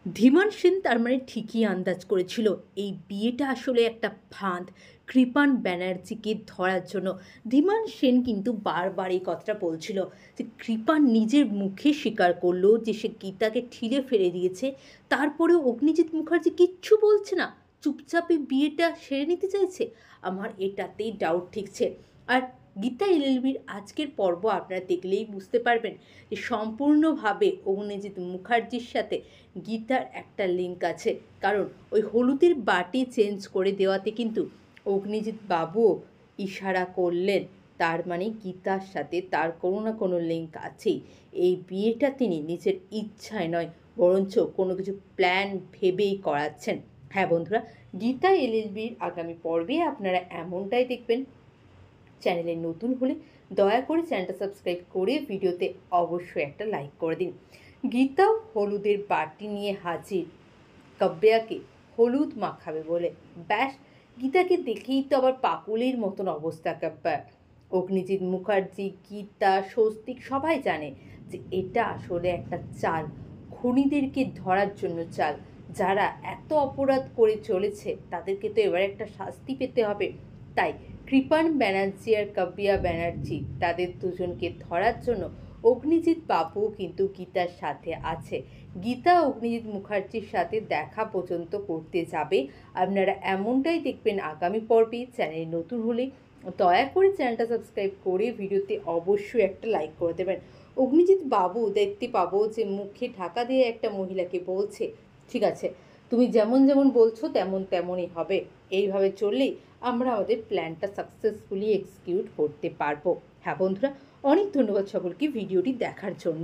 ধীমান সেন তার মানে ঠিকই আন্দাজ করেছিল এই বিয়েটা আসলে একটা ফাঁদ কৃপান ব্যানার্জিকে ধরার জন্য। ধীমান সেন কিন্তু বারবার এই কথাটা বলছিল যে কৃপান নিজের মুখে স্বীকার করলো যে সে গীতাকে ঠিলে ফেলে দিয়েছে, তারপরেও অগ্নিজিৎ মুখার্জি কিচ্ছু বলছে না, চুপচাপে বিয়েটা সেরে নিতে চাইছে। আমার এটাতেই ডাউট ঠিকছে। আর গীতা এলএলবির আজকের পর্ব আপনারা দেখলেই বুঝতে পারবেন যে সম্পূর্ণভাবে অগ্নিজিৎ মুখার্জির সাথে গীতার একটা লিঙ্ক আছে, কারণ ওই হলুদের বাটি চেঞ্জ করে দেওয়াতে কিন্তু অগ্নিজিৎ বাবুও ইশারা করলেন, তার মানে গীতার সাথে তার কোনো না কোনো লিঙ্ক আছেই। এই বিয়েটা তিনি নিজের ইচ্ছায় নয়, বরঞ্চ কোনো কিছু প্ল্যান ভেবেই করাচ্ছেন। হ্যাঁ বন্ধুরা, গীতা এলএলবির আগামী পর্বে আপনারা এমনটাই দেখবেন। চ্যানেলে নতুন হলে দয়া করে চ্যানেলটা সাবস্ক্রাইব করে ভিডিওতে অবশ্যই একটা লাইক করে দিন। গীতাও হলুদের বাটি নিয়ে হাজির, কাব্যাকে হলুদ মাখাবে বলে। ব্যাস, গীতাকে দেখেই তো আবার পাকুলির মতন অবস্থা কাব্যার। অগ্নিজিৎ মুখার্জি, গীতা, স্বস্তিক সবাই জানে যে এটা আসলে একটা চাল, খুনিদেরকে ধরার জন্য চাল। যারা এত অপরাধ করে চলেছে তাদেরকে তো এবার একটা শাস্তি পেতে হবে। তাই কৃপান ব্যানার্জি আর কাব্যা ব্যানার্জি, তাদের দুজনকে ধরার জন্য অগ্নিজিৎ বাবুও কিন্তু গীতার সাথে আছে। গীতা অগ্নিজিৎ মুখার্জির সাথে দেখা পর্যন্ত করতে যাবে। আপনারা এমনটাই দেখবেন আগামী পর্বে। চ্যানেল নতুন হলে দয়া করে চ্যানেলটা সাবস্ক্রাইব করে ভিডিওতে অবশ্যই একটা লাইক করে দেবেন। অগ্নিজিৎ বাবু দেখতে পাবো যে মুখে ঢাকা দিয়ে একটা মহিলাকে বলছে, ঠিক আছে তুমি যেমন যেমন বলছো তেমন তেমনই হবে। এইভাবে চললেই আমরা আমাদের প্ল্যানটা সাকসেসফুলি এক্সিকিউট করতে পারবো। হ্যাঁ বন্ধুরা, অনেক ধন্যবাদ সকলকে ভিডিওটি দেখার জন্য।